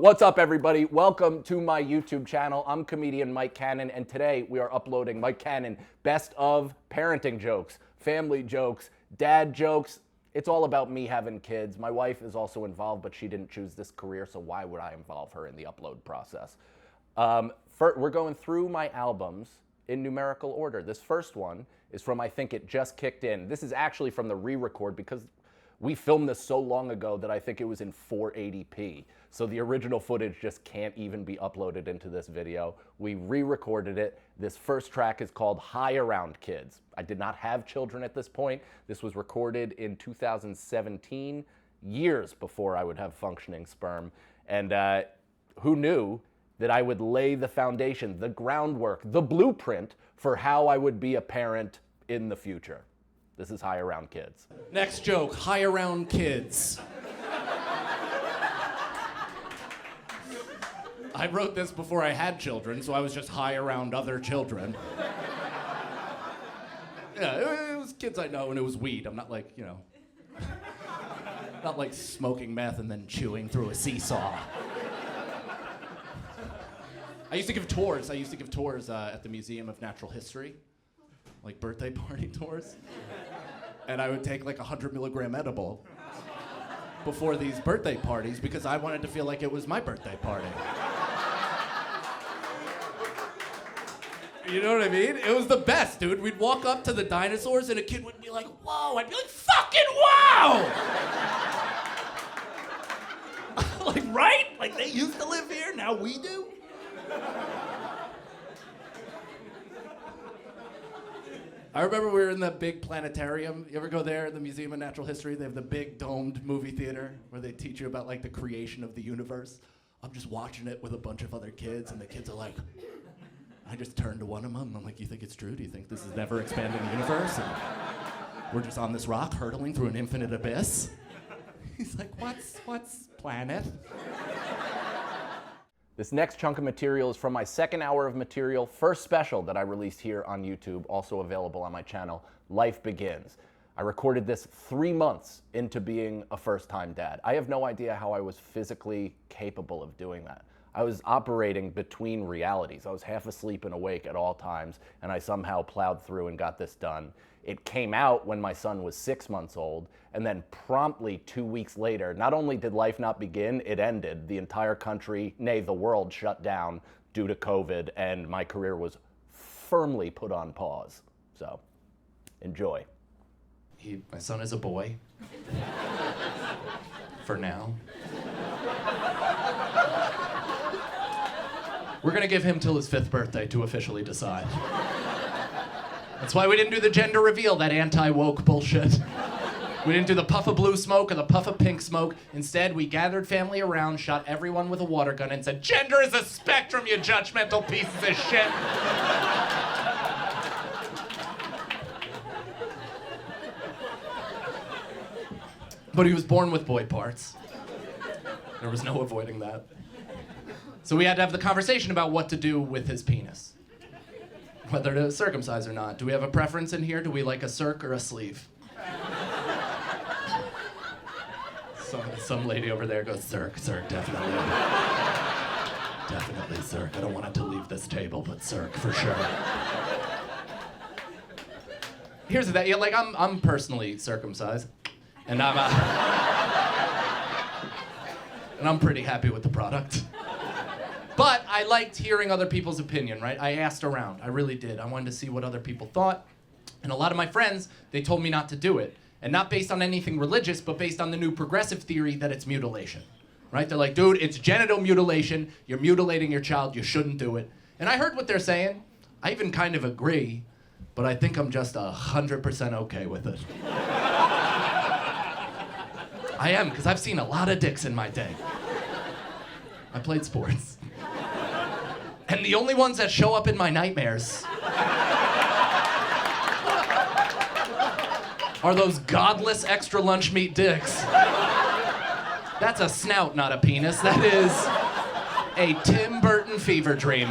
What's up, everybody? Welcome to my YouTube channel. I'm comedian Mike Cannon, and today we are uploading Mike Cannon Best of Parenting Jokes, Family Jokes, Dad Jokes. It's all about me having kids. My wife is also involved, but she didn't choose this career, so why would I involve her in the upload process? We're going through my albums in numerical order. This first one is from I Think It Just Kicked In. This is actually from the re-record because we filmed this so long ago that I think it was in 480p. So the original footage just can't even be uploaded into this video. We re-recorded it. This first track is called High Around Kids. I did not have children at this point. This was recorded in 2017, years before I would have functioning sperm. And who knew that I would lay the foundation, the groundwork, the blueprint for how I would be a parent in the future. This is High Around Kids. Next joke, High Around Kids. I wrote this before I had children, so I was just high around other children. Yeah, it was kids I know and it was weed. I'm not like, not like smoking meth and then chewing through a seesaw. I used to give tours. At the Museum of Natural History, like birthday party tours. And I would take like 100 milligram edible before these birthday parties because I wanted to feel like it was my birthday party. You know what I mean? It was the best, dude. We'd walk up to the dinosaurs and a kid would be like, whoa. I'd be like, fucking wow! Like, right? Like, they used to live here, now we do? I remember we were in that big planetarium. You ever go there in the Museum of Natural History? They have the big domed movie theater where they teach you about like the creation of the universe. I'm just watching it with a bunch of other kids and the kids are like, I just turned to one of them and I'm like, you think it's true? Do you think this is never expanding universe? And we're just on this rock hurtling through an infinite abyss? He's like, what's planet? This next chunk of material is from my second hour of material, first special that I released here on YouTube, also available on my channel, Life Begins. I recorded this 3 months into being a first-time dad. I have no idea how I was physically capable of doing that. I was operating between realities. I was half asleep and awake at all times, and I somehow plowed through and got this done. It came out when my son was 6 months old, and then promptly 2 weeks later, not only did life not begin, it ended. The entire country, nay, the world shut down due to COVID, and my career was firmly put on pause. So, enjoy. My son is a boy. For now. We're gonna give him till his 5th birthday to officially decide. That's why we didn't do the gender reveal, that anti-woke bullshit. We didn't do the puff of blue smoke or the puff of pink smoke. Instead, we gathered family around, shot everyone with a water gun, and said, gender is a spectrum, you judgmental pieces of shit. But he was born with boy parts. There was no avoiding that. So we had to have the conversation about what to do with his penis. Whether to circumcise or not. Do we have a preference in here? Do we like a circ or a sleeve? Some lady over there goes, circ, definitely. Definitely circ. I don't want it to leave this table, but circ for sure. Here's the thing, yeah, like I'm personally circumcised, and I'm pretty happy with the product. But I liked hearing other people's opinion, right? I asked around, I really did. I wanted to see what other people thought. And a lot of my friends, they told me not to do it. And not based on anything religious, but based on the new progressive theory that it's mutilation, right? They're like, dude, it's genital mutilation. You're mutilating your child. You shouldn't do it. And I heard what they're saying. I even kind of agree, but I think I'm just 100% okay with it. I am, because I've seen a lot of dicks in my day. I played sports. And the only ones that show up in my nightmares are those godless extra lunch meat dicks. That's a snout, not a penis. That is a Tim Burton fever dream.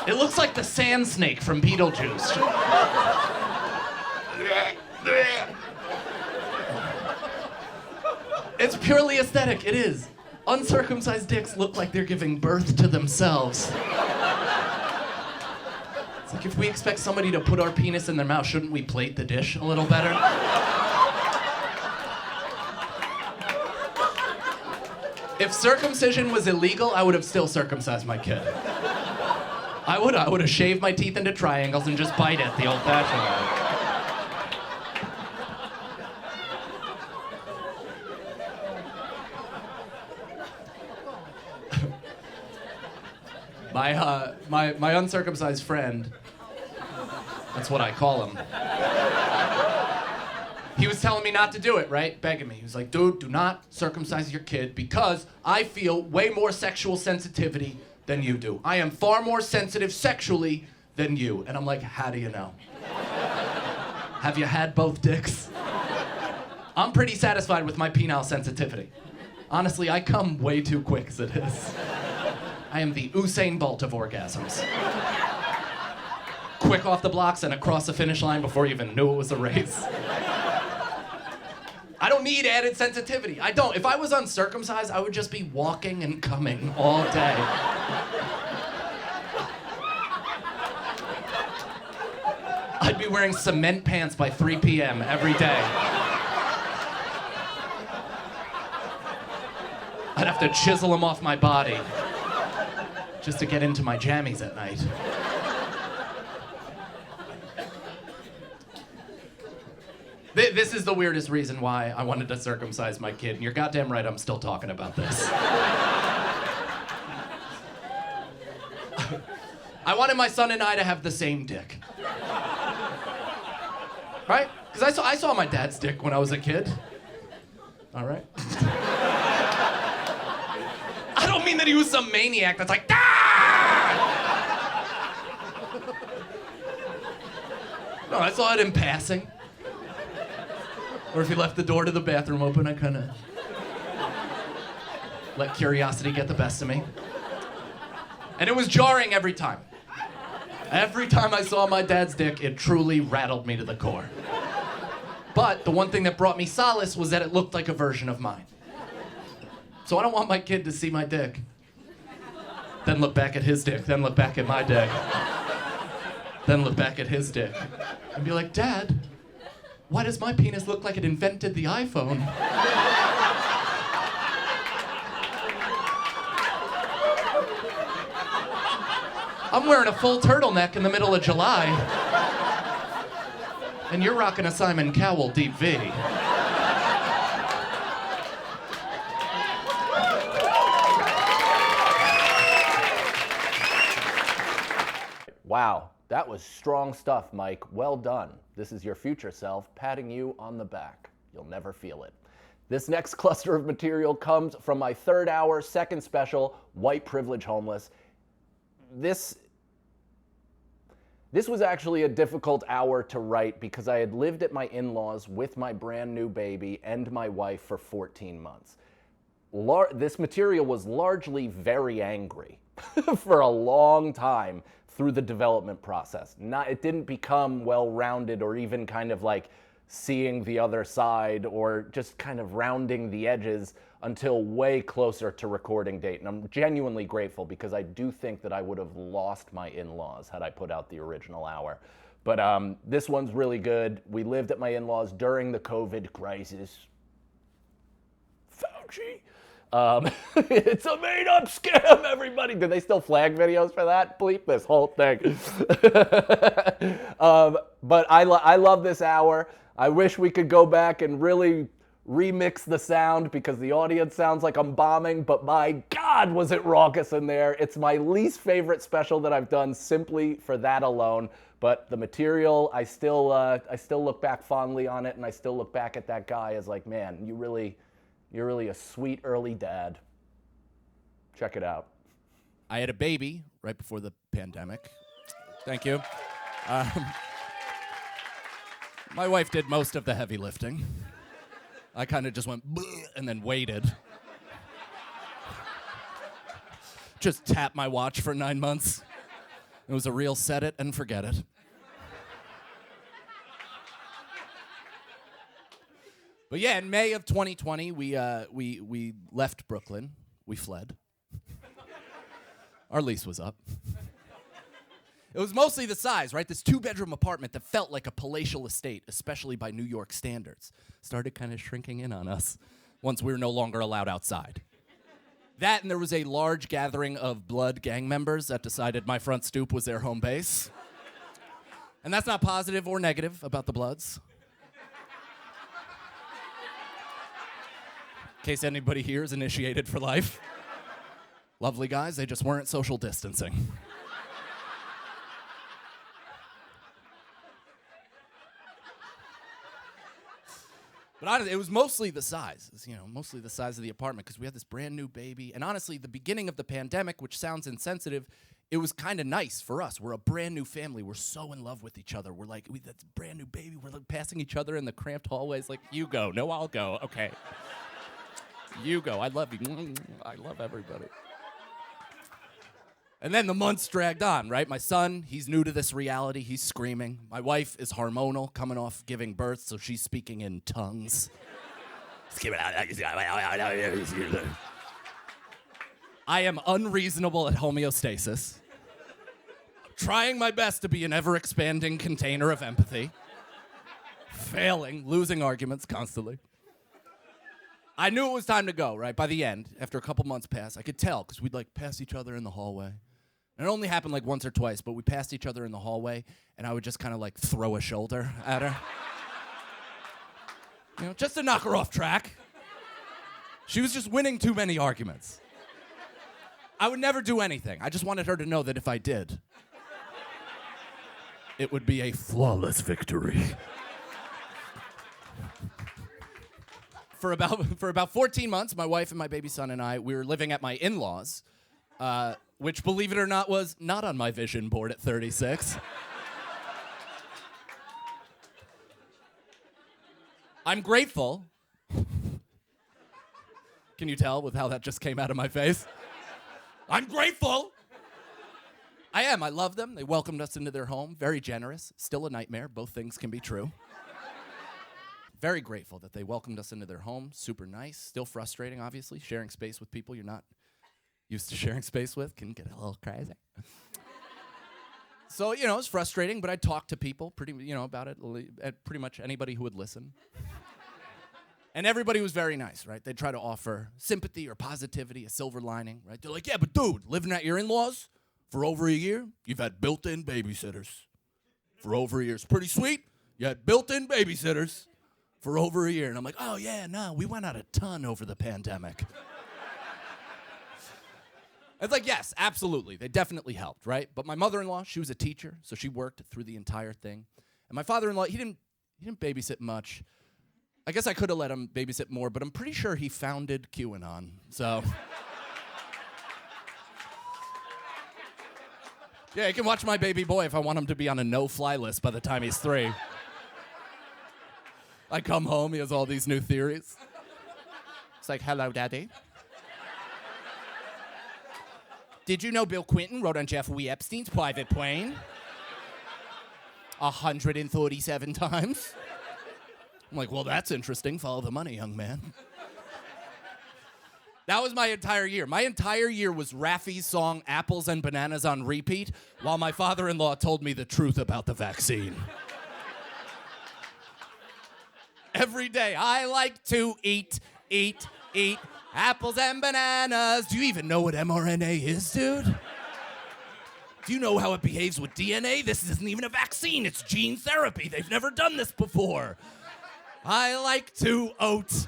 It looks like the sand snake from Beetlejuice. It's purely aesthetic, it is. Uncircumcised dicks look like they're giving birth to themselves. It's like if we expect somebody to put our penis in their mouth, shouldn't we plate the dish a little better? If circumcision was illegal, I would have still circumcised my kid. I would have shaved my teeth into triangles and just bite it the old-fashioned way. My uncircumcised friend, that's what I call him. He was telling me not to do it, right? Begging me. He was like, dude, do not circumcise your kid because I feel way more sexual sensitivity than you do. I am far more sensitive sexually than you. And I'm like, how do you know? Have you had both dicks? I'm pretty satisfied with my penile sensitivity. Honestly, I come way too quick as it is. I am the Usain Bolt of orgasms. Quick off the blocks and across the finish line before you even knew it was a race. I don't need added sensitivity. I don't. If I was uncircumcised, I would just be walking and coming all day. I'd be wearing cement pants by 3 p.m. every day. I'd have to chisel them off my body just to get into my jammies at night. This is the weirdest reason why I wanted to circumcise my kid, and you're goddamn right I'm still talking about this. I wanted my son and I to have the same dick. Right? Because I saw my dad's dick when I was a kid. All right? I don't mean that he was some maniac that's like, ah! No, I saw it in passing. Or if he left the door to the bathroom open, I kind of let curiosity get the best of me. And it was jarring every time. Every time I saw my dad's dick, it truly rattled me to the core. But the one thing that brought me solace was that it looked like a version of mine. So I don't want my kid to see my dick, then look back at his dick, then look back at my dick, then look back at his dick, and be like, Dad, why does my penis look like it invented the iPhone? I'm wearing a full turtleneck in the middle of July, and you're rocking a Simon Cowell Deep V. Wow, that was strong stuff, Mike. Well done. This is your future self patting you on the back. You'll never feel it. This next cluster of material comes from my third hour, second special, White Privilege Homeless. This was actually a difficult hour to write because I had lived at my in-laws with my brand new baby and my wife for 14 months. This material was largely very angry for a long time through the development process. It didn't become well-rounded or even kind of like seeing the other side or just kind of rounding the edges until way closer to recording date. And I'm genuinely grateful because I do think that I would have lost my in-laws had I put out the original hour. But this one's really good. We lived at my in-laws during the COVID crisis. Fauci. It's a made-up scam, everybody. Do they still flag videos for that? Bleep this whole thing. But I love this hour. I wish we could go back and really remix the sound because the audience sounds like I'm bombing, but my God, was it raucous in there. It's my least favorite special that I've done simply for that alone. But the material, I still look back fondly on it, and I still look back at that guy as like, man, you're really a sweet early dad. Check it out. I had a baby right before the pandemic. Thank you. My wife did most of the heavy lifting. I kind of just went and then waited. Just tapped my watch for 9 months. It was a real set it and forget it. But yeah, in May of 2020, we left Brooklyn we fled. Our lease was up. It was mostly the size, right? This 2-bedroom apartment that felt like a palatial estate, especially by New York standards, started kind of shrinking in on us once we were no longer allowed outside. That, and there was a large gathering of blood gang members that decided my front stoop was their home base. And that's not positive or negative about the Bloods. In case anybody here is initiated for life. Lovely guys, they just weren't social distancing. But honestly, it was mostly the size, mostly the size of the apartment, because we had this brand new baby. And honestly, the beginning of the pandemic, which sounds insensitive, it was kind of nice for us. We're a brand new family. We're so in love with each other. We're like, that's a brand new baby. We're like passing each other in the cramped hallways, like, you go. No, I'll go. Okay. You go. I love you. I love everybody. And then the months dragged on, right? My son, he's new to this reality. He's screaming. My wife is hormonal, coming off giving birth, so she's speaking in tongues. I am unreasonable at homeostasis. Trying my best to be an ever-expanding container of empathy. Failing, losing arguments constantly. I knew it was time to go, right? By the end, after a couple months passed, I could tell, because we'd like pass each other in the hallway. And it only happened like once or twice, but we passed each other in the hallway, and I would just kind of like throw a shoulder at her. Just to knock her off track. She was just winning too many arguments. I would never do anything. I just wanted her to know that if I did, it would be a flawless victory. For about 14 months, my wife and my baby son and I, we were living at my in-laws, which, believe it or not, was not on my vision board at 36. I'm grateful. Can you tell with how that just came out of my face? I'm grateful. I am. I love them. They welcomed us into their home. Very generous. Still a nightmare. Both things can be true. Very grateful that they welcomed us into their home. Super nice. Still frustrating, obviously. Sharing space with people you're not used to sharing space with can get a little crazy. So, it's frustrating, but I talked to people about it, pretty much anybody who would listen. And everybody was very nice, right? They'd try to offer sympathy or positivity, a silver lining, right? They're like, yeah, but dude, living at your in-laws for over a year, you've had built-in babysitters for over a year. It's pretty sweet. You had built-in babysitters for over a year. And I'm like, oh, yeah, no, we went out a ton over the pandemic. It's like, yes, absolutely. They definitely helped, right? But my mother-in-law, she was a teacher, so she worked through the entire thing. And my father-in-law, he didn't babysit much. I guess I could have let him babysit more, but I'm pretty sure he founded QAnon, so. Yeah, he can watch my baby boy if I want him to be on a no-fly list by the time he's 3. I come home, he has all these new theories. It's like, hello, Daddy. Did you know Bill Clinton wrote on Jeffrey Epstein's private plane? 137 times. I'm like, well, that's interesting. Follow the money, young man. That was my entire year. My entire year was Raffi's song Apples and Bananas on repeat while my father-in-law told me the truth about the vaccine. Every day, I like to eat apples and bananas. Do you even know what mRNA is, dude? Do you know how it behaves with DNA? This isn't even a vaccine. It's gene therapy. They've never done this before. I like to oat,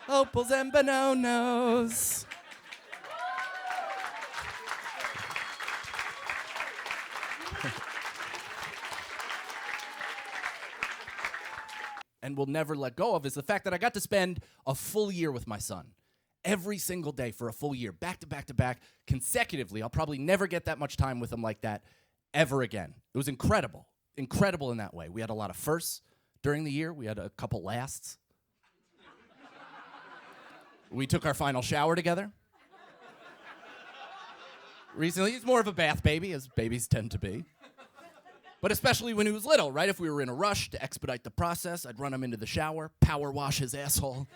apples and bananas. And will never let go of is the fact that I got to spend a full year with my son. Every single day for a full year, back to back to back, consecutively. I'll probably never get that much time with him like that ever again. It was incredible. Incredible in that way. We had a lot of firsts during the year. We had a couple lasts. We took our final shower together. Recently, he's more of a bath baby, as babies tend to be. But especially when he was little, right? If we were in a rush to expedite the process, I'd run him into the shower, power wash his asshole,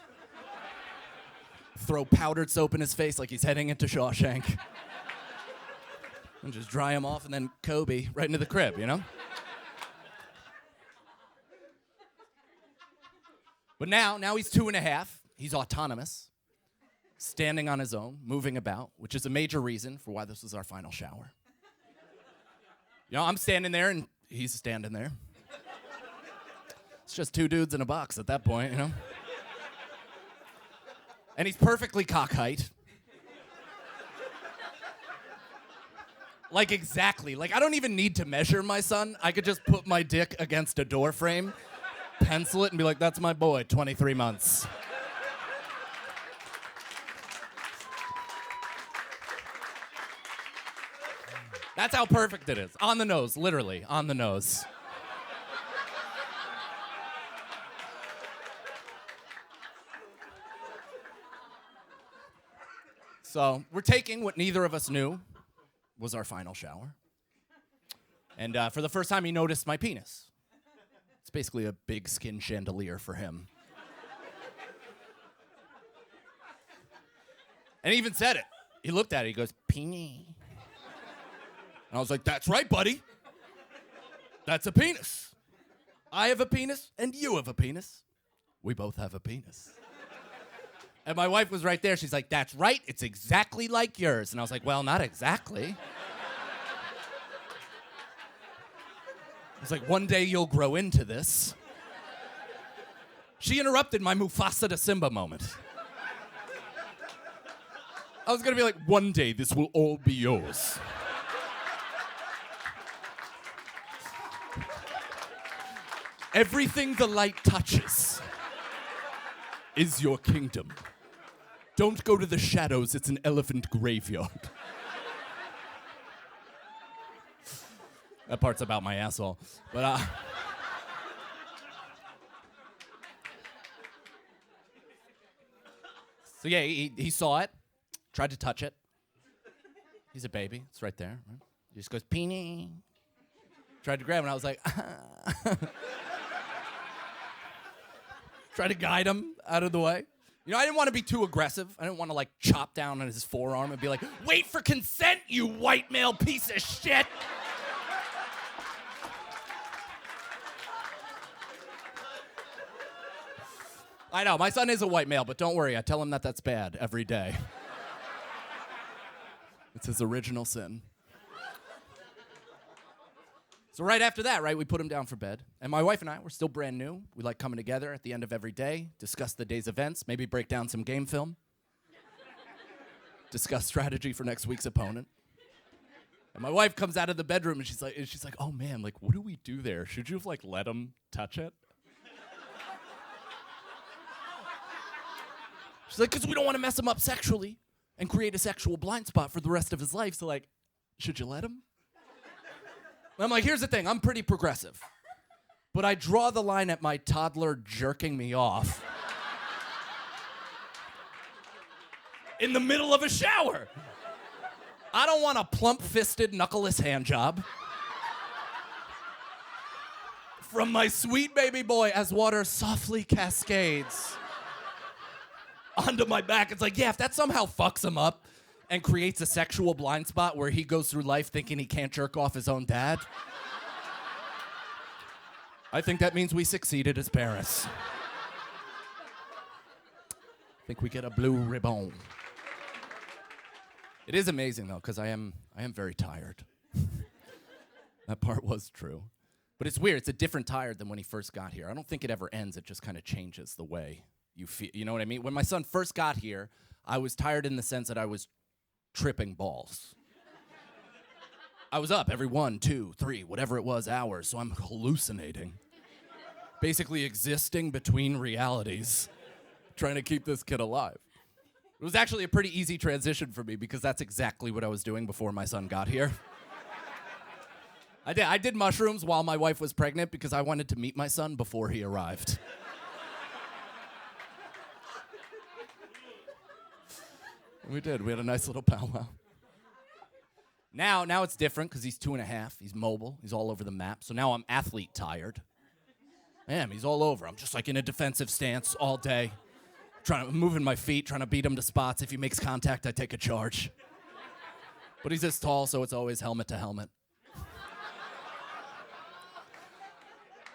throw powdered soap in his face like he's heading into Shawshank. And just dry him off and then Kobe right into the crib, you know? But now he's 2.5. He's autonomous, standing on his own, moving about, which is a major reason for why this was our final shower. You know, I'm standing there and he's standing there. It's just two dudes in a box at that point, you know? And he's perfectly cock height. Like exactly. Like I don't even need to measure my son. I could just put my dick against a door frame, pencil it, and be like, that's my boy, 23 months. That's how perfect it is. On the nose, literally, on the nose. So we're taking what neither of us knew was our final shower. And for the first time, he noticed my penis. It's basically a big skin chandelier for him. And he even said it. He looked at it, he goes, peenie. And I was like, that's right, buddy. That's a penis. I have a penis, and you have a penis. We both have a penis. And my wife was right there. She's like, that's right. It's exactly like yours. And I was like, well, not exactly. I was like, one day you'll grow into this. She interrupted my Mufasa to Simba moment. I was going to be like, one day this will all be yours. Everything the light touches is your kingdom. Don't go to the shadows, it's an elephant graveyard. That part's about my asshole. But, So yeah, he saw it, tried to touch it. He's a baby, it's right there. Right? He just goes, peenie. Tried to grab it, and I was like, Try to guide him out of the way. You know, I didn't want to be too aggressive. I didn't want to, like, chop down on his forearm and be like, wait for consent, you white male piece of shit. I know, my son is a white male, but don't worry, I tell him that that's bad every day. It's his original sin. So right after that, right, we put him down for bed. And my wife and I, we're still brand new. We like coming together at the end of every day, discuss the day's events, maybe break down some game film, discuss strategy for next week's opponent. And my wife comes out of the bedroom and she's like, oh man, like, what do we do there? Should you have, like, let him touch it? She's like, because we don't want to mess him up sexually and create a sexual blind spot for the rest of his life. So, like, should you let him? And I'm like, here's the thing, I'm pretty progressive. But I draw the line at my toddler jerking me off in the middle of a shower. I don't want a plump-fisted, knuckleless hand job from my sweet baby boy as water softly cascades onto my back. It's like, yeah, if that somehow fucks him up and creates a sexual blind spot where he goes through life thinking he can't jerk off his own dad, I think that means we succeeded as parents. I think we get a blue ribbon. It is amazing, though, because I am very tired. That part was true. But it's weird. It's a different tired than when he first got here. I don't think it ever ends. It just kind of changes the way you feel. You know what I mean? When my son first got here, I was tired in the sense that I was tripping balls. I was up every 1, 2, 3, whatever it was, hours, so I'm hallucinating. Basically existing between realities, trying to keep this kid alive. It was actually a pretty easy transition for me because that's exactly what I was doing before my son got here. I did mushrooms while my wife was pregnant because I wanted to meet my son before he arrived. We did. We had a nice little powwow. Now it's different because he's 2.5. He's mobile. He's all over the map. So now I'm athlete tired. He's all over. I'm just like in a defensive stance all day, moving my feet, trying to beat him to spots. If he makes contact, I take a charge. But he's this tall, so it's always helmet to helmet.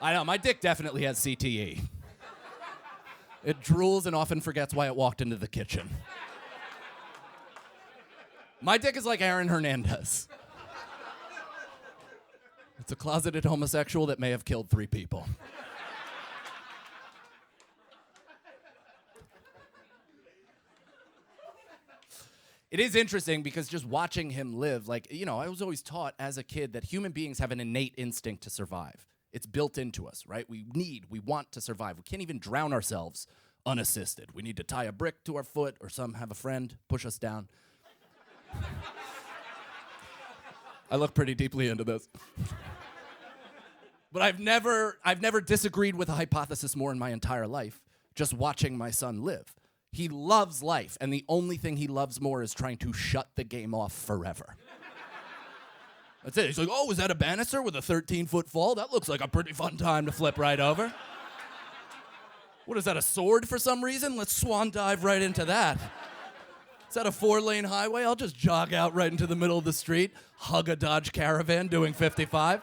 I know, my dick definitely has CTE. It drools and often forgets why it walked into the kitchen. My dick is like Aaron Hernandez. It's a closeted homosexual that may have killed 3 people. It is interesting because just watching him live, like, you know, I was always taught as a kid that human beings have an innate instinct to survive. It's built into us, right? We want to survive. We can't even drown ourselves unassisted. We need to tie a brick to our foot or have a friend push us down. I look pretty deeply into this. But I've never disagreed with a hypothesis more in my entire life, just watching my son live. He loves life, and the only thing he loves more is trying to shut the game off forever. That's it. He's like, oh, is that a banister with a 13-foot fall? That looks like a pretty fun time to flip right over. What is that, a sword for some reason? Let's swan dive right into that. Is that a 4-lane highway? I'll just jog out right into the middle of the street, hug a Dodge Caravan doing 55.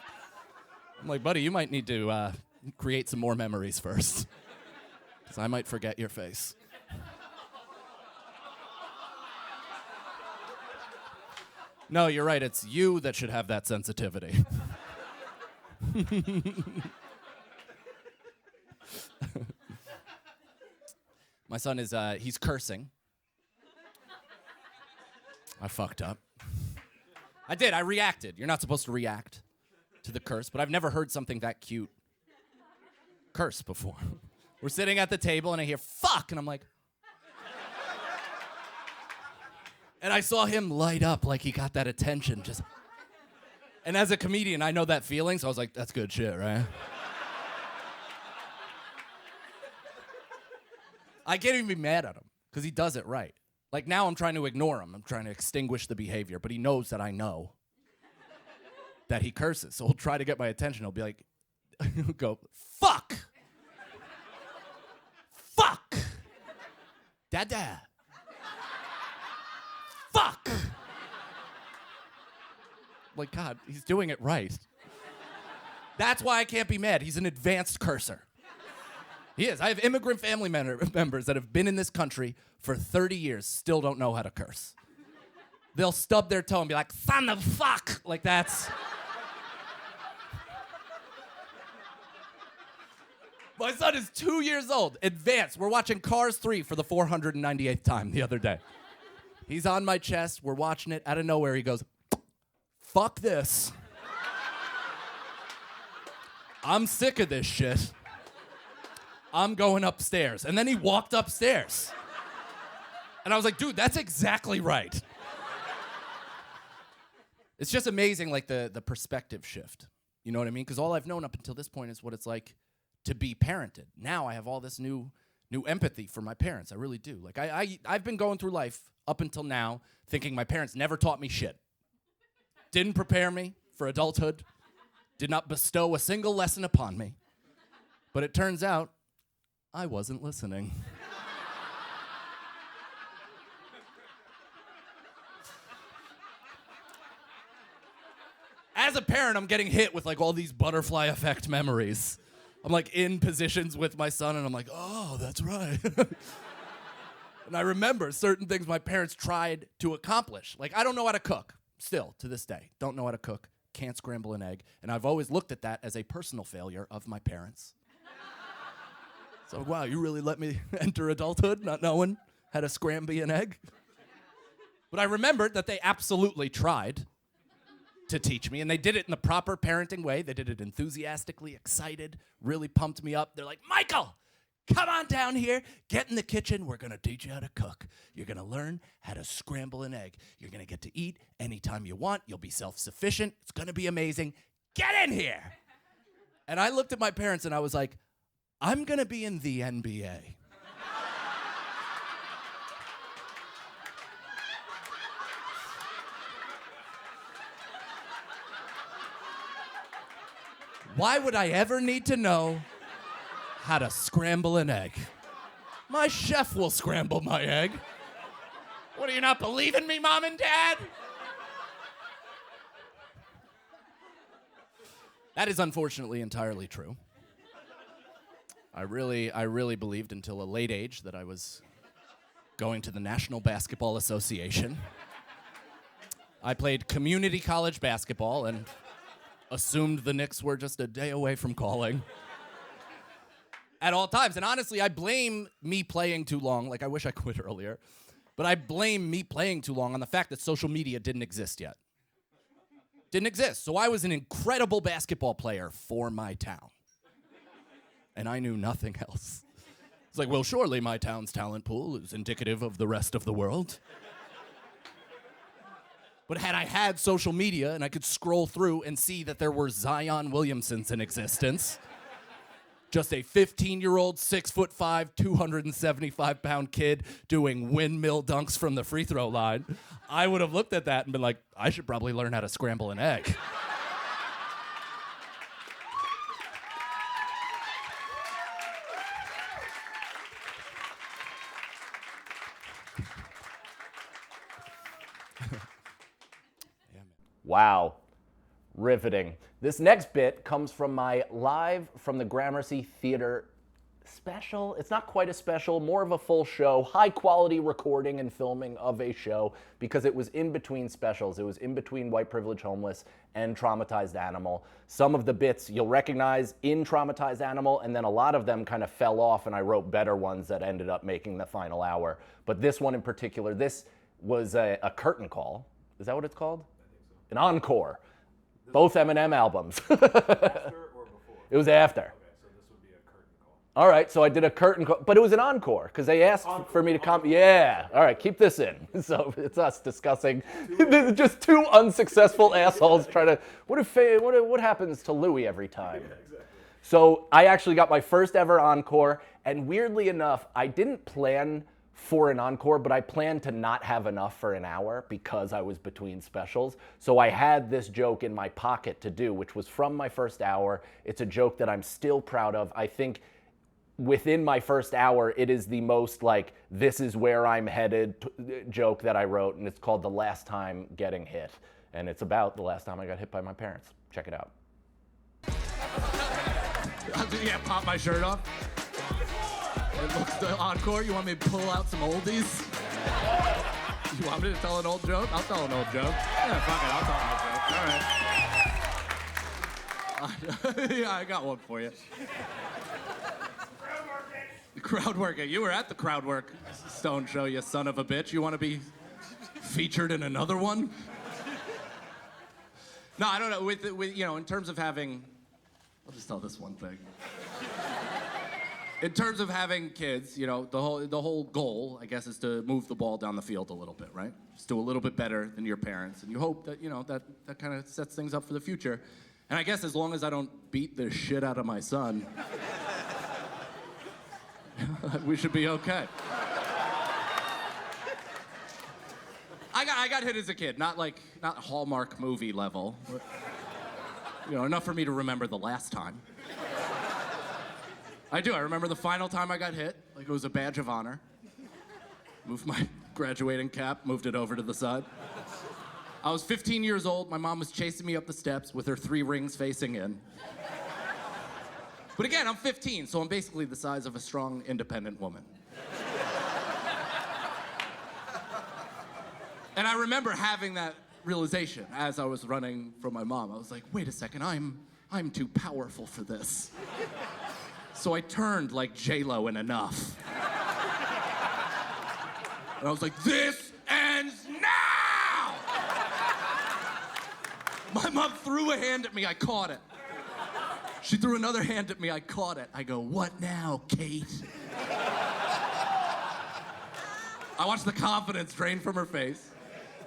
I'm like, buddy, you might need to create some more memories first, because I might forget your face. No, you're right. It's you that should have that sensitivity. My son is, he's cursing. I fucked up. I did. I reacted. You're not supposed to react to the curse, but I've never heard something that cute curse before. We're sitting at the table, and I hear, fuck, and I'm like... And I saw him light up like he got that attention. And as a comedian, I know that feeling, so I was like, that's good shit, right? I can't even be mad at him, because he does it right. Like, now I'm trying to ignore him. I'm trying to extinguish the behavior, but he knows that I know that he curses. So he'll try to get my attention. He'll be like, he'll go, fuck! Fuck! Dada! Fuck! Like, God, he's doing it right. That's why I can't be mad. He's an advanced cursor. He is. I have immigrant family members that have been in this country for 30 years, still don't know how to curse. They'll stub their toe and be like, son of fuck! Like, that's... My son is 2 years old, advanced. We're watching Cars 3 for the 498th time the other day. He's on my chest, we're watching it, out of nowhere he goes, fuck this. I'm sick of this shit. I'm going upstairs. And then he walked upstairs. And I was like, dude, that's exactly right. It's just amazing, like, the perspective shift. You know what I mean? Because all I've known up until this point is what it's like to be parented. Now I have all this new empathy for my parents. I really do. Like, I've been going through life up until now thinking my parents never taught me shit. Didn't prepare me for adulthood. Did not bestow a single lesson upon me. But it turns out I wasn't listening. As a parent, I'm getting hit with like all these butterfly effect memories. I'm like in positions with my son and I'm like, oh, that's right. And I remember certain things my parents tried to accomplish. Like, I don't know how to cook, still, to this day. Don't know how to cook, can't scramble an egg. And I've always looked at that as a personal failure of my parents. So, wow, you really let me enter adulthood not knowing how to scramble an egg? But I remembered that they absolutely tried to teach me, and they did it in the proper parenting way. They did it enthusiastically, excited, really pumped me up. They're like, Michael, come on down here, get in the kitchen. We're going to teach you how to cook. You're going to learn how to scramble an egg. You're going to get to eat anytime you want. You'll be self-sufficient. It's going to be amazing. Get in here. And I looked at my parents, and I was like, I'm going to be in the NBA. Why would I ever need to know how to scramble an egg? My chef will scramble my egg. What, do you not believe in me, Mom and Dad? That is unfortunately entirely true. I really believed until a late age that I was going to the National Basketball Association. I played community college basketball and assumed the Knicks were just a day away from calling at all times. And honestly, I blame me playing too long. Like, I wish I quit earlier. But I blame me playing too long on the fact that social media didn't exist yet. Didn't exist. So I was an incredible basketball player for my town. And I knew nothing else. It's like, well, surely my town's talent pool is indicative of the rest of the world. But had I had social media and I could scroll through and see that there were Zion Williamsons in existence, just a 15-year-old, 6'5", 275-pound kid doing windmill dunks from the free throw line, I would have looked at that and been like, I should probably learn how to scramble an egg. Wow. Riveting. This next bit comes from my Live from the Gramercy Theater special. It's not quite a special, more of a full show, high quality recording and filming of a show, because it was in between specials. It was in between White Privilege Homeless and Traumatized Animal. Some of the bits you'll recognize in Traumatized Animal, and then a lot of them kind of fell off, and I wrote better ones that ended up making the final hour. But this one in particular, this was a curtain call. Is that what it's called? An encore. Both Eminem albums. After or before? It was after. Okay, so this would be a curtain call. All right, so I did a curtain call, but it was an encore because they asked for me to come. Yeah. All right, keep this in. So it's us discussing just two unsuccessful assholes trying to. What happens to Louis every time? Yeah, exactly. So I actually got my first ever encore, and weirdly enough, I didn't plan for an encore, but I planned to not have enough for an hour because I was between specials. So I had this joke in my pocket to do, which was from my first hour. It's a joke that I'm still proud of. I think within my first hour, it is the most like, this is where I'm headed joke that I wrote, and it's called The Last Time Getting Hit. And it's about the last time I got hit by my parents. Check it out. Yeah, pop my shirt off. It looks the encore. You want me to pull out some oldies? You want me to tell an old joke? I'll tell an old joke. Yeah, fuck it, I'll tell an old joke. All right. Yeah, I got one for you. Crowd working. You were at the crowd work Stone show, you son of a bitch. You want to be featured in another one? No, I don't know. With you know, in terms of having, I'll just tell this one thing. In terms of having kids, you know, the whole goal, I guess, is to move the ball down the field a little bit, right? Just do a little bit better than your parents, and you hope that, you know, that kind of sets things up for the future. And I guess as long as I don't beat the shit out of my son, we should be okay. I got hit as a kid, not Hallmark movie level, but, you know, enough for me to remember the last time. I do. I remember the final time I got hit, like it was a badge of honor. Moved my graduating cap, moved it over to the side. I was 15 years old. My mom was chasing me up the steps with her 3 rings facing in. But again, I'm 15, so I'm basically the size of a strong, independent woman. And I remember having that realization as I was running from my mom. I was like, wait a second, I'm too powerful for this. So I turned like J-Lo in Enough. And I was like, this ends now! My mom threw a hand at me, I caught it. She threw another hand at me, I caught it. I go, what now, Kate? I watched the confidence drain from her face,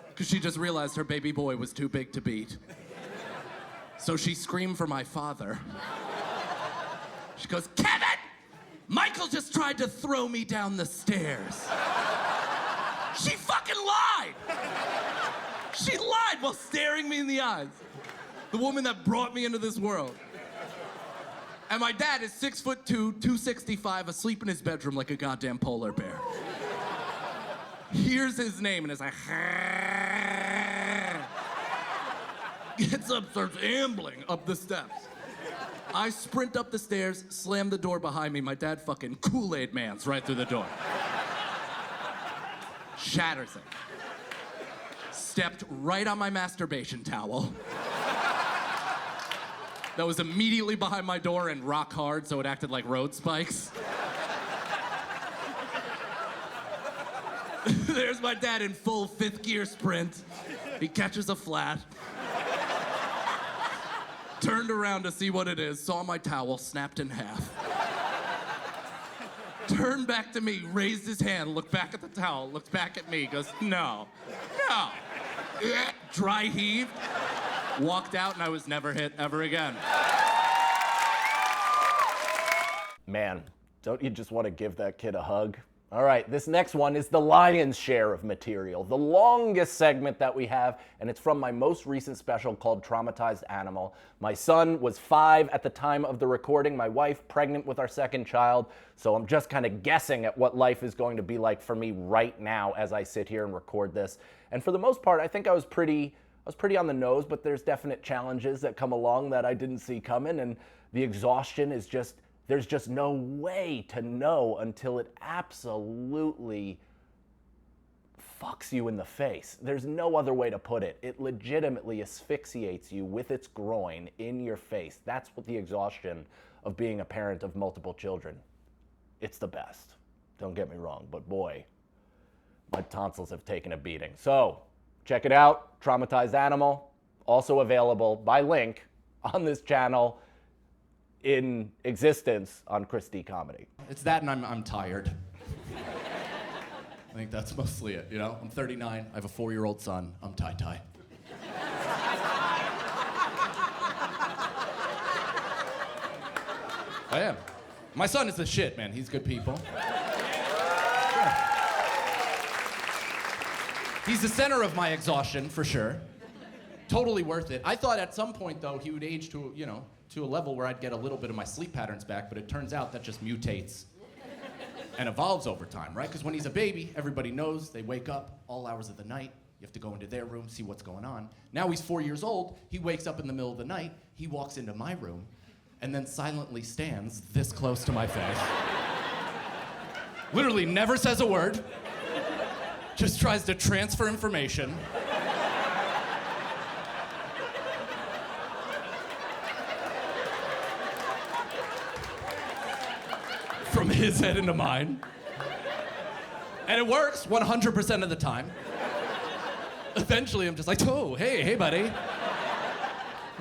because she just realized her baby boy was too big to beat. So she screamed for my father. She goes, Kevin! Michael just tried to throw me down the stairs. She fucking lied! She lied while staring me in the eyes. The woman that brought me into this world. And my dad is 6'2", 265, asleep in his bedroom like a goddamn polar bear. Hears his name and is like, gets up, starts ambling up the steps. I sprint up the stairs, slam the door behind me. My dad fucking Kool-Aid mans right through the door. Shatters it. Stepped right on my masturbation towel. That was immediately behind my door and rock hard, so it acted like road spikes. There's my dad in full 5th gear sprint. He catches a flat. Turned around to see what it is, saw my towel snapped in half. Turned back to me, raised his hand, looked back at the towel, looked back at me, goes, no. Dry heaved, walked out, and I was never hit ever again. Man, don't you just want to give that kid a hug? All right, this next one is the lion's share of material, the longest segment that we have, and it's from my most recent special called Traumatized Animal. My son was 5 at the time of the recording, my wife pregnant with our second child, so I'm just kind of guessing at what life is going to be like for me right now as I sit here and record this. And for the most part, I think I was pretty on the nose, but there's definite challenges that come along that I didn't see coming, and the exhaustion is just, there's just no way to know until it absolutely fucks you in the face. There's no other way to put it. It legitimately asphyxiates you with its groin in your face. That's what the exhaustion of being a parent of multiple children. It's the best. Don't get me wrong, but boy, my tonsils have taken a beating. So, check it out, Traumatized Animal, also available by link on this channel in existence on Christie Comedy. It's that and I'm tired. I think that's mostly it, you know? I'm 39, I have a 4-year-old son, I'm tie-tie. I am. My son is the shit, man. He's good people. Yeah. He's the center of my exhaustion, for sure. Totally worth it. I thought at some point, though, he would age to, to a level where I'd get a little bit of my sleep patterns back, but it turns out that just mutates and evolves over time, right? Because when he's a baby, everybody knows they wake up all hours of the night. You have to go into their room, see what's going on. Now he's 4 years old. He wakes up in the middle of the night. He walks into my room and then silently stands this close to my face. Literally never says a word. Just tries to transfer information. From his head into mine. And it works 100% of the time. Eventually, I'm just like, oh, hey, buddy.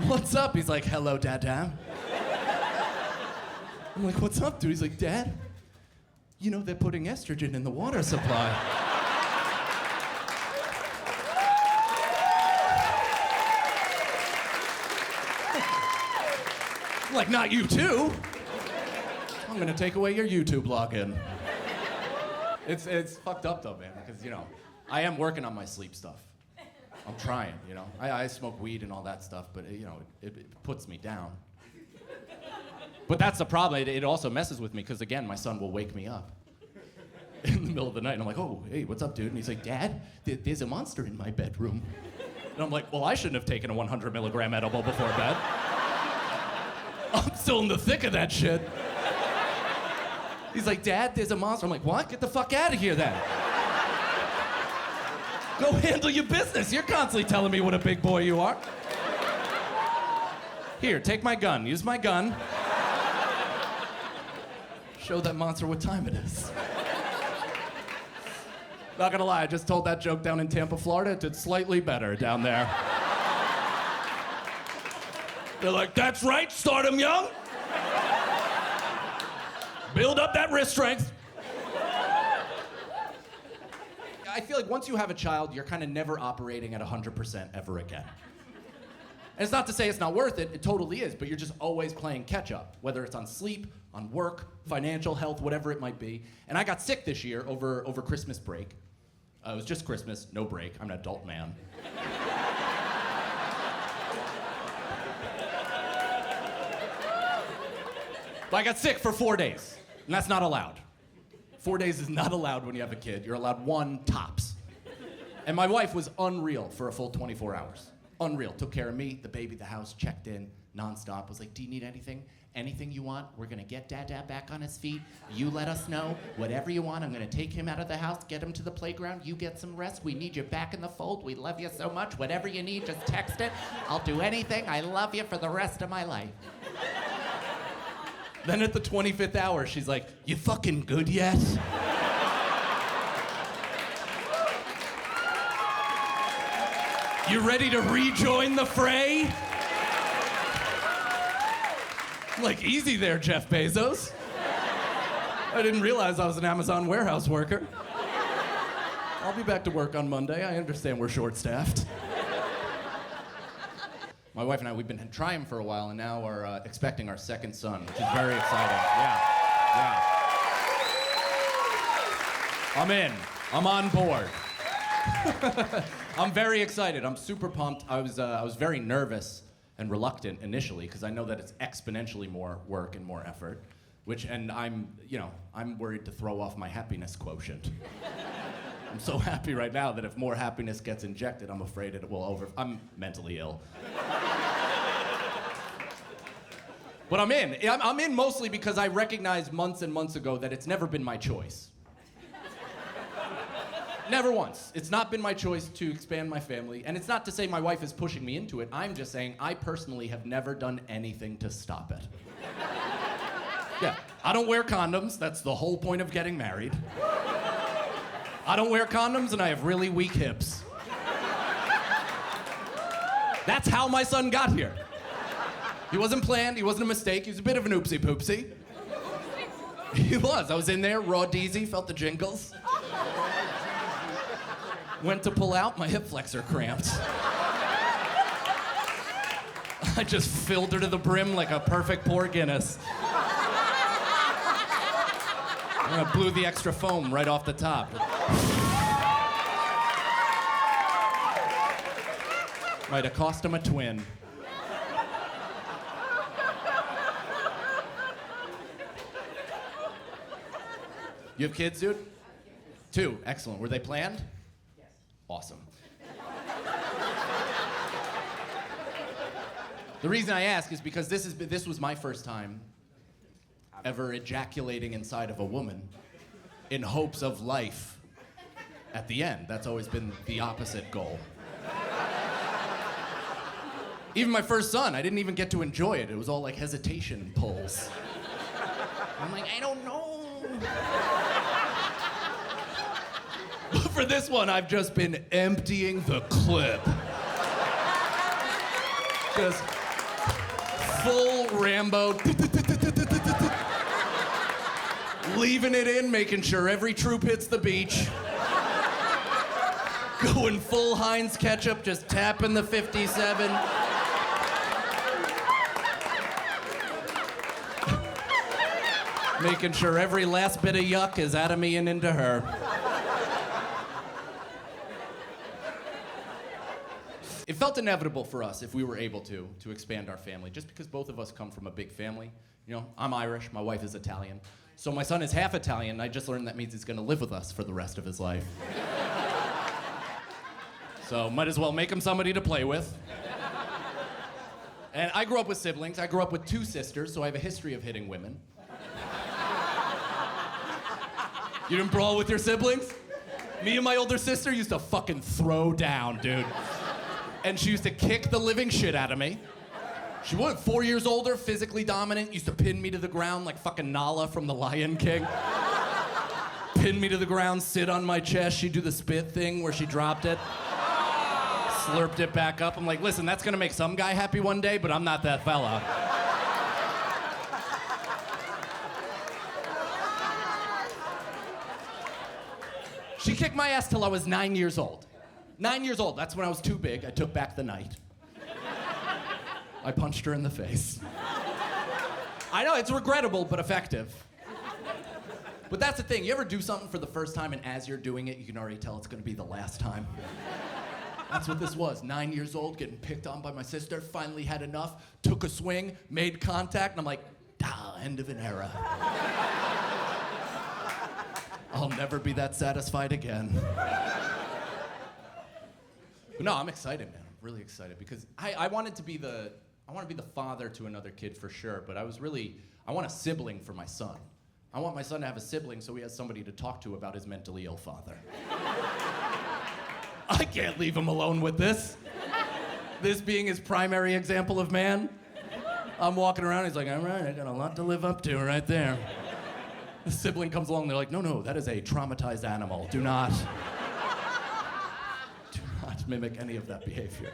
What's up? He's like, hello, Dada. I'm like, what's up, dude? He's like, Dad, they're putting estrogen in the water supply. I'm like, not you too. I'm gonna take away your YouTube login. It's fucked up though, man, because I am working on my sleep stuff. I'm trying, I smoke weed and all that stuff, but it puts me down. But that's the problem. It also messes with me because again, my son will wake me up in the middle of the night, and I'm like, oh, hey, what's up, dude? And he's like, Dad, there's a monster in my bedroom. And I'm like, well, I shouldn't have taken a 100 milligram edible before bed. I'm still in the thick of that shit. He's like, Dad, there's a monster. I'm like, what? Get the fuck out of here then. Go handle your business. You're constantly telling me what a big boy you are. Here, take my gun. Use my gun. Show that monster what time it is. Not gonna lie, I just told that joke down in Tampa, Florida. It did slightly better down there. They're like, that's right, start him young. Build up that wrist strength. I feel like once you have a child, you're kind of never operating at 100% ever again. And it's not to say it's not worth it, it totally is, but you're just always playing catch up, whether it's on sleep, on work, financial health, whatever it might be. And I got sick this year over Christmas break. It was just Christmas, no break. I'm an adult man. But I got sick for 4 days, and that's not allowed. 4 days is not allowed when you have a kid. You're allowed 1 tops. And my wife was unreal for a full 24 hours. Unreal. Took care of me, the baby, the house, checked in, nonstop. Was like, do you need anything? Anything you want? We're gonna get Dad back on his feet. You let us know. Whatever you want, I'm gonna take him out of the house, get him to the playground. You get some rest. We need you back in the fold. We love you so much. Whatever you need, just text it. I'll do anything. I love you for the rest of my life. Then at the 25th hour, she's like, you fucking good yet? You ready to rejoin the fray? I'm like, easy there, Jeff Bezos. I didn't realize I was an Amazon warehouse worker. I'll be back to work on Monday. I understand we're short-staffed. My wife and I, we've been trying for a while and now are expecting our second son, which is very exciting. Yeah. I'm in. I'm on board. I'm very excited. I'm super pumped. I was very nervous and reluctant initially because I know that it's exponentially more work and more effort, and I'm worried to throw off my happiness quotient. I'm so happy right now that if more happiness gets injected, I'm afraid it will I'm mentally ill. But I'm in. I'm in mostly because I recognized months and months ago that it's never been my choice. Never once. It's not been my choice to expand my family, and it's not to say my wife is pushing me into it. I'm just saying I personally have never done anything to stop it. Yeah, I don't wear condoms. That's the whole point of getting married. I don't wear condoms, and I have really weak hips. That's how my son got here. He wasn't planned. He wasn't a mistake. He was a bit of an oopsie poopsie. He was. I was in there, raw deezy, felt the jingles. Went to pull out, my hip flexor cramped. I just filled her to the brim like a perfect pour Guinness. And I blew the extra foam right off the top. Might have cost him a twin. You have kids, dude? 2. Excellent. Were they planned? Awesome. The reason I ask is because this was my first time ever ejaculating inside of a woman in hopes of life at the end. That's always been the opposite goal. Even my first son, I didn't even get to enjoy it. It was all like hesitation pulls. I'm like, I don't know. For this one, I've just been emptying the clip. Just full Rambo. Leaving it in, making sure every troop hits the beach. Going full Heinz ketchup, just tapping the 57. Making sure every last bit of yuck is out of me and into her. It felt inevitable for us, if we were able to expand our family, just because both of us come from a big family. You know, I'm Irish, my wife is Italian. So my son is half Italian, and I just learned that means he's gonna live with us for the rest of his life. So might as well make him somebody to play with. And I grew up with siblings. I grew up with 2 sisters, so I have a history of hitting women. You didn't brawl with your siblings? Me and my older sister used to fucking throw down, dude. And she used to kick the living shit out of me. She was 4 years older, physically dominant, used to pin me to the ground like fucking Nala from The Lion King. Pin me to the ground, sit on my chest. She'd do the spit thing where she dropped it, slurped it back up. I'm like, listen, that's gonna make some guy happy one day, but I'm not that fella. She kicked my ass till I was 9 years old. 9 years old, that's when I was too big. I took back the night. I punched her in the face. I know, it's regrettable, but effective. But that's the thing, you ever do something for the first time and as you're doing it, you can already tell it's gonna be the last time? That's what this was. 9 years old, getting picked on by my sister, finally had enough, took a swing, made contact, and I'm like, die. end of an era. I'll never be that satisfied again. But no, I'm excited, man. I'm really excited because I wanted to be the father to another kid for sure, but I want a sibling for my son. I want my son to have a sibling so he has somebody to talk to about his mentally ill father. I can't leave him alone with this. This being his primary example of man. I'm walking around, he's like, all right, I got a lot to live up to right there. The sibling comes along, they're like, no, that is a traumatized animal. Do not mimic any of that behavior.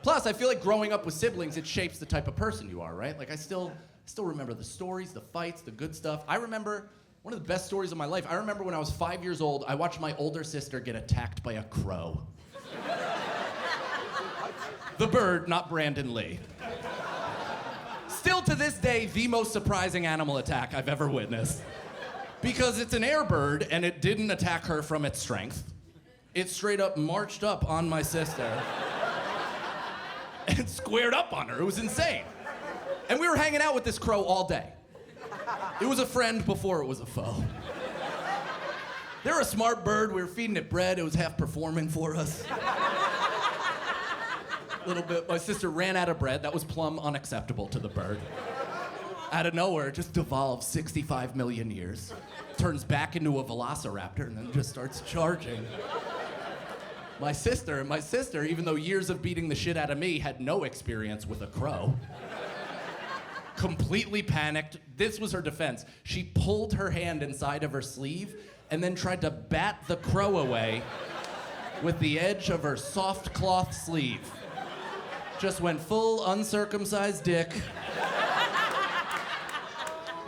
Plus, I feel like growing up with siblings, it shapes the type of person you are, right? Like, I still remember the stories, the fights, the good stuff. I remember one of the best stories of my life. I remember when I was 5 years old, I watched my older sister get attacked by a crow. The bird, not Brandon Lee. Still to this day, the most surprising animal attack I've ever witnessed. Because it's an air bird, and it didn't attack her from its strength. It straight up marched up on my sister and squared up on her. It was insane. And we were hanging out with this crow all day. It was a friend before it was a foe. They're a smart bird. We were feeding it bread. It was half performing for us. A little bit. My sister ran out of bread. That was plumb unacceptable to the bird. Out of nowhere, it just devolves 65 million years. Turns back into a velociraptor and then just starts charging. My sister, even though years of beating the shit out of me, had no experience with a crow. Completely panicked. This was her defense. She pulled her hand inside of her sleeve and then tried to bat the crow away with the edge of her soft cloth sleeve. Just went full uncircumcised dick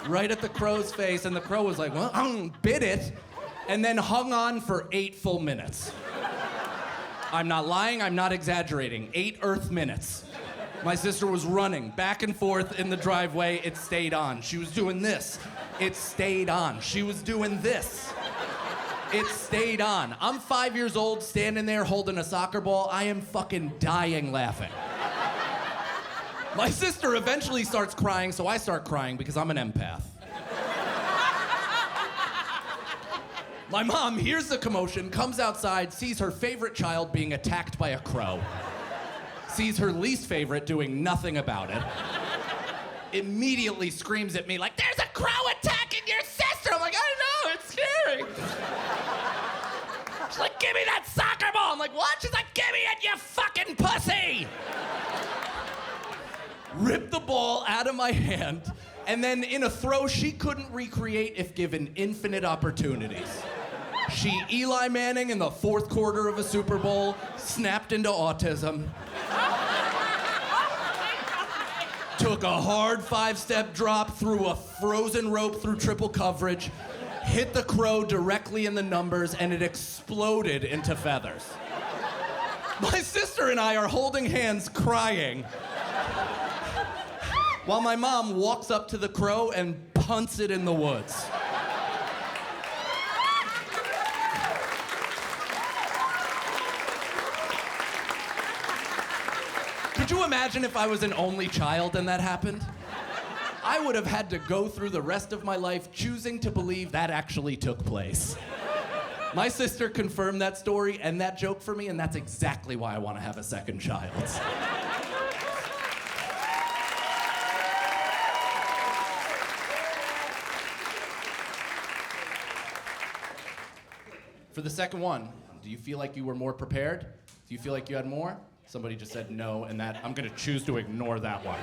right at the crow's face, and the crow was like, well, bit it, and then hung on for 8 full minutes. I'm not lying, I'm not exaggerating. 8 Earth minutes. My sister was running back and forth in the driveway. It stayed on. She was doing this. It stayed on. She was doing this. It stayed on. I'm 5 years old, standing there holding a soccer ball. I am fucking dying laughing. My sister eventually starts crying, so I start crying because I'm an empath. My mom hears the commotion, comes outside, sees her favorite child being attacked by a crow, sees her least favorite doing nothing about it, immediately screams at me like, there's a crow attacking your sister! I'm like, I know, it's scary. She's like, give me that soccer ball! I'm like, what? She's like, give me it, you fucking pussy! Ripped the ball out of my hand, and then in a throw she couldn't recreate if given infinite opportunities. She Eli Manning in the 4th quarter of a Super Bowl, snapped into autism, took a hard 5-step drop through a frozen rope through triple coverage, hit the crow directly in the numbers, and it exploded into feathers. My sister and I are holding hands crying while my mom walks up to the crow and punts it in the woods. Could you imagine if I was an only child and that happened? I would have had to go through the rest of my life choosing to believe that actually took place. My sister confirmed that story and that joke for me, and that's exactly why I want to have a second child. For the second one, do you feel like you were more prepared? Do you feel like you had more? Somebody just said no, and that I'm gonna choose to ignore that one.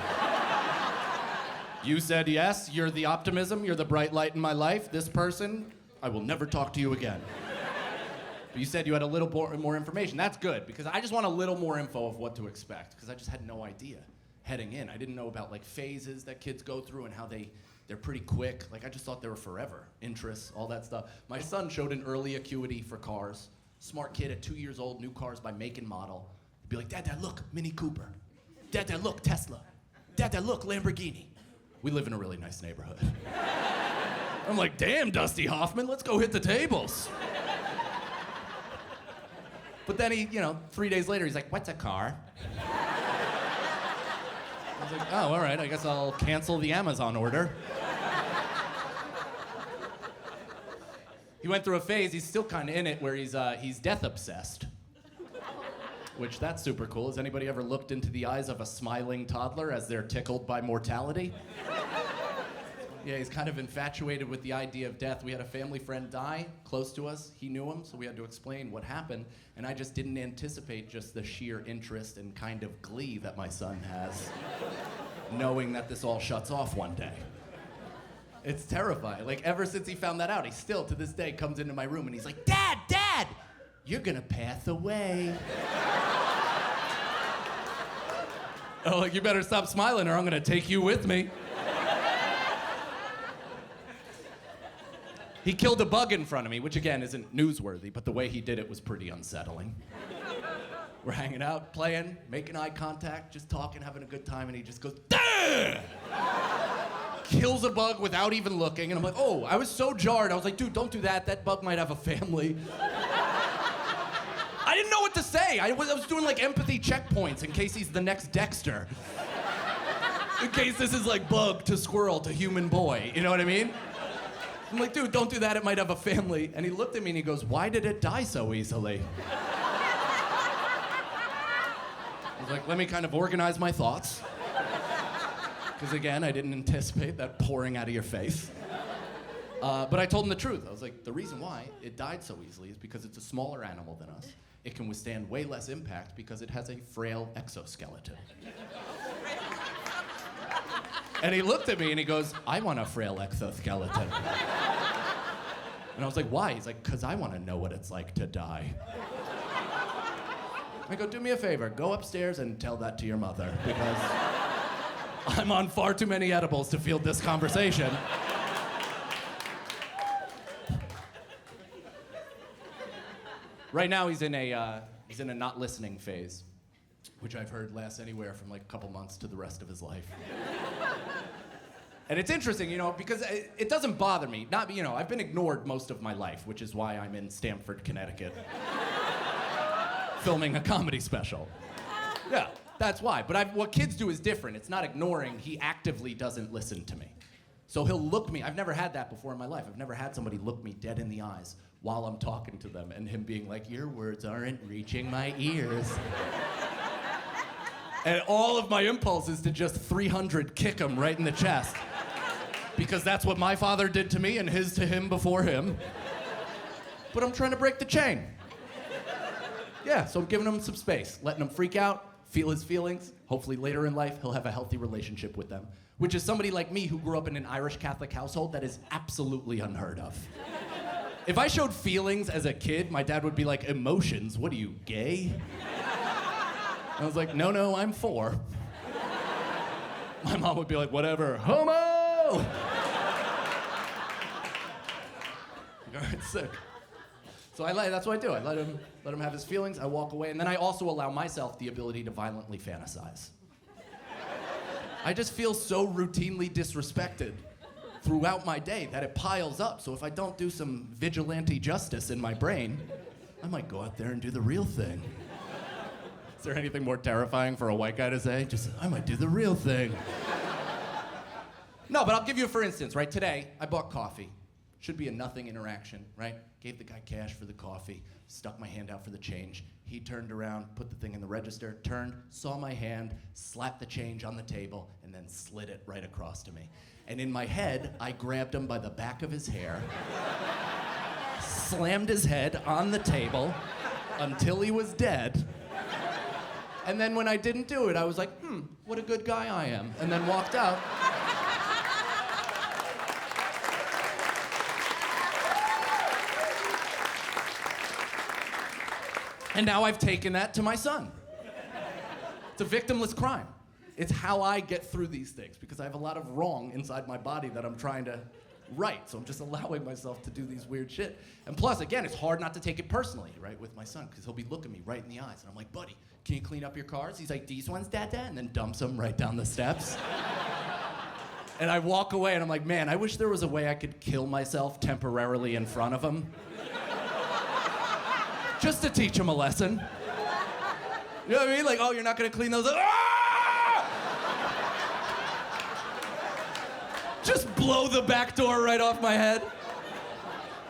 You said yes, you're the optimism, you're the bright light in my life. This person, I will never talk to you again. But you said you had a little more information. That's good, because I just want a little more info of what to expect, because I just had no idea heading in. I didn't know about like phases that kids go through and how they're pretty quick. Like I just thought they were forever. Interests, all that stuff. My son showed an early acuity for cars. Smart kid at 2 years old, new cars by make and model. He'd be like, Dad, look, Mini Cooper. Dad, look, Tesla. Dad, look, Lamborghini. We live in a really nice neighborhood. I'm like, damn, Dusty Hoffman, let's go hit the tables. But then he, 3 days later, he's like, what's a car? I was like, oh, all right, I guess I'll cancel the Amazon order. He went through a phase, he's still kind of in it, where he's death obsessed. Which, that's super cool. Has anybody ever looked into the eyes of a smiling toddler as they're tickled by mortality? Yeah, he's kind of infatuated with the idea of death. We had a family friend die close to us. He knew him, so we had to explain what happened. And I just didn't anticipate just the sheer interest and kind of glee that my son has, knowing that this all shuts off one day. It's terrifying. Like, ever since he found that out, he still, to this day, comes into my room and he's like, Dad, Dad, you're gonna pass away. Oh, like, you better stop smiling or I'm gonna take you with me. He killed a bug in front of me, which again isn't newsworthy, but the way he did it was pretty unsettling. We're hanging out, playing, making eye contact, just talking, having a good time, and he just goes, Dah! Kills a bug without even looking, and I'm like, oh, I was so jarred. I was like, dude, don't do that. That bug might have a family. I didn't know what to say. I was doing like empathy checkpoints in case he's the next Dexter. In case this is like bug to squirrel to human boy, you know what I mean? I'm like, dude, don't do that, it might have a family. And he looked at me and he goes, why did it die so easily? I was like, let me kind of organize my thoughts. Because again, I didn't anticipate that pouring out of your face. But I told him the truth. I was like, the reason why it died so easily is because it's a smaller animal than us. It can withstand way less impact because it has a frail exoskeleton. And he looked at me and he goes, I want a frail exoskeleton. And I was like, why? He's like, because I want to know what it's like to die. I go, do me a favor, go upstairs and tell that to your mother, because I'm on far too many edibles to field this conversation. Right now he's in a not listening phase, which I've heard lasts anywhere from like a couple months to the rest of his life. And it's interesting, you know, because it doesn't bother me. Not, you know, I've been ignored most of my life, which is why I'm in Stamford, Connecticut, filming a comedy special. Yeah, that's why. But what kids do is different. It's not ignoring. He actively doesn't listen to me. So he'll look me. I've never had that before in my life. I've never had somebody look me dead in the eyes while I'm talking to them, and him being like, your words aren't reaching my ears. And all of my impulse is to just 300 kick him right in the chest. Because that's what my father did to me and his to him before him. But I'm trying to break the chain. Yeah, so I'm giving him some space, letting him freak out, feel his feelings. Hopefully later in life, he'll have a healthy relationship with them. Which is somebody like me who grew up in an Irish Catholic household that is absolutely unheard of. If I showed feelings as a kid, my dad would be like, emotions? What are you, gay? I was like, no, I'm 4. My mom would be like, whatever, homo! All right, sick. So that's what I do. I let him have his feelings, I walk away, and then I also allow myself the ability to violently fantasize. I just feel so routinely disrespected throughout my day that it piles up. So if I don't do some vigilante justice in my brain, I might go out there and do the real thing. Is there anything more terrifying for a white guy to say? Just, I might do the real thing. No, but I'll give you a for instance, right? Today, I bought coffee. Should be a nothing interaction, right? Gave the guy cash for the coffee, stuck my hand out for the change. He turned around, put the thing in the register, turned, saw my hand, slapped the change on the table, and then slid it right across to me. And in my head, I grabbed him by the back of his hair, slammed his head on the table until he was dead. And then when I didn't do it, I was like, what a good guy I am, and then walked out. And now I've taken that to my son. It's a victimless crime. It's how I get through these things, because I have a lot of wrong inside my body that I'm trying to right. So I'm just allowing myself to do these weird shit. And plus, again, it's hard not to take it personally, right, with my son, because he'll be looking me right in the eyes. And I'm like, buddy, can you clean up your cars? He's like, these ones, Dad? And then dumps them right down the steps. And I walk away and I'm like, man, I wish there was a way I could kill myself temporarily in front of him. Just to teach him a lesson. You know what I mean? Like, oh, you're not gonna clean those up? Ah! Just blow the back door right off my head.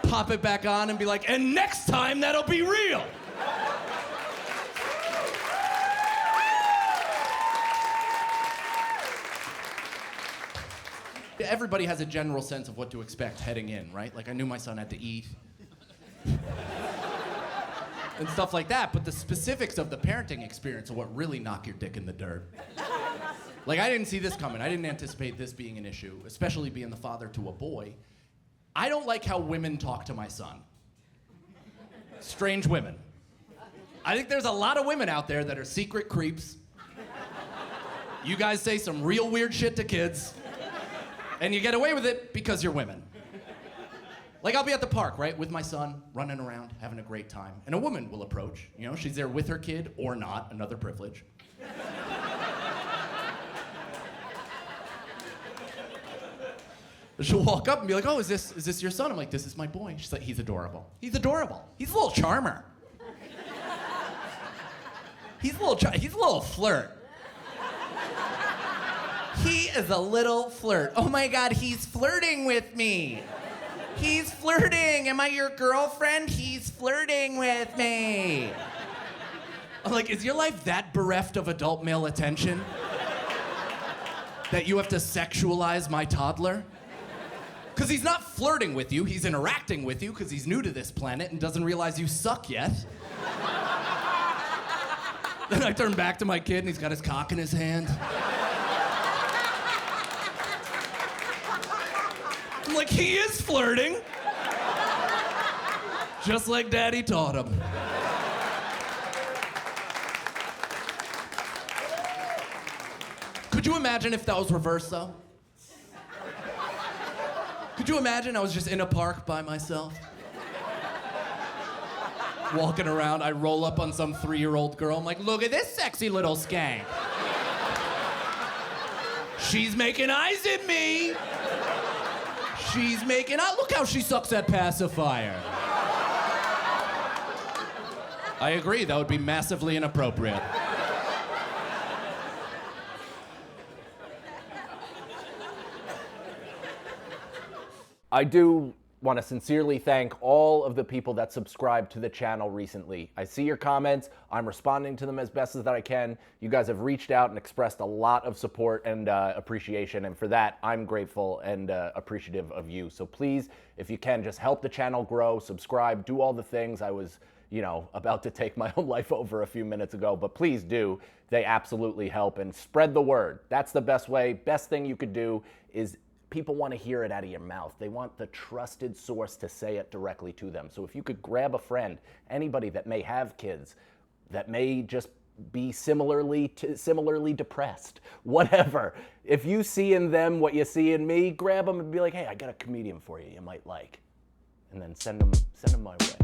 Pop it back on and be like, and next time that'll be real. Everybody has a general sense of what to expect heading in, right? Like I knew my son had to eat and stuff like that, but the specifics of the parenting experience are what really knock your dick in the dirt. Like I didn't see this coming. I didn't anticipate this being an issue, especially being the father to a boy. I don't like how women talk to my son. Strange women. I think there's a lot of women out there that are secret creeps. You guys say some real weird shit to kids, and you get away with it because you're women. Like I'll be at the park, right, with my son, running around, having a great time, and a woman will approach. You know, she's there with her kid or not, another privilege. She'll walk up and be like, oh, is this your son? I'm like, this is my boy. She's like, he's adorable. He's adorable. He's a little charmer. He's a little flirt. He is a little flirt. Oh my God, he's flirting with me. He's flirting. Am I your girlfriend? He's flirting with me. I'm like, is your life that bereft of adult male attention that you have to sexualize my toddler? Because he's not flirting with you, he's interacting with you because he's new to this planet and doesn't realize you suck yet. Then I turn back to my kid and he's got his cock in his hand. I'm like, he is flirting. Just like Daddy taught him. Could you imagine if that was reversed, though? Could you imagine I was just in a park by myself? Walking around, I roll up on some 3-year-old girl. I'm like, look at this sexy little skank. She's making eyes at me. She's making eyes. Look how she sucks that pacifier. I agree, that would be massively inappropriate. I do want to sincerely thank all of the people that subscribed to the channel recently. I see your comments. I'm responding to them as best as that I can. You guys have reached out and expressed a lot of support and appreciation, and for that, I'm grateful and appreciative of you. So please, if you can, just help the channel grow, subscribe, do all the things. I was, about to take my own life over a few minutes ago, but please do. They absolutely help, and spread the word. That's the best way. Best thing you could do is people want to hear it out of your mouth. They want the trusted source to say it directly to them. So if you could grab a friend, anybody that may have kids, that may just be similarly depressed, whatever. If you see in them what you see in me, grab them and be like, hey, I got a comedian for you might like. And then send them my way.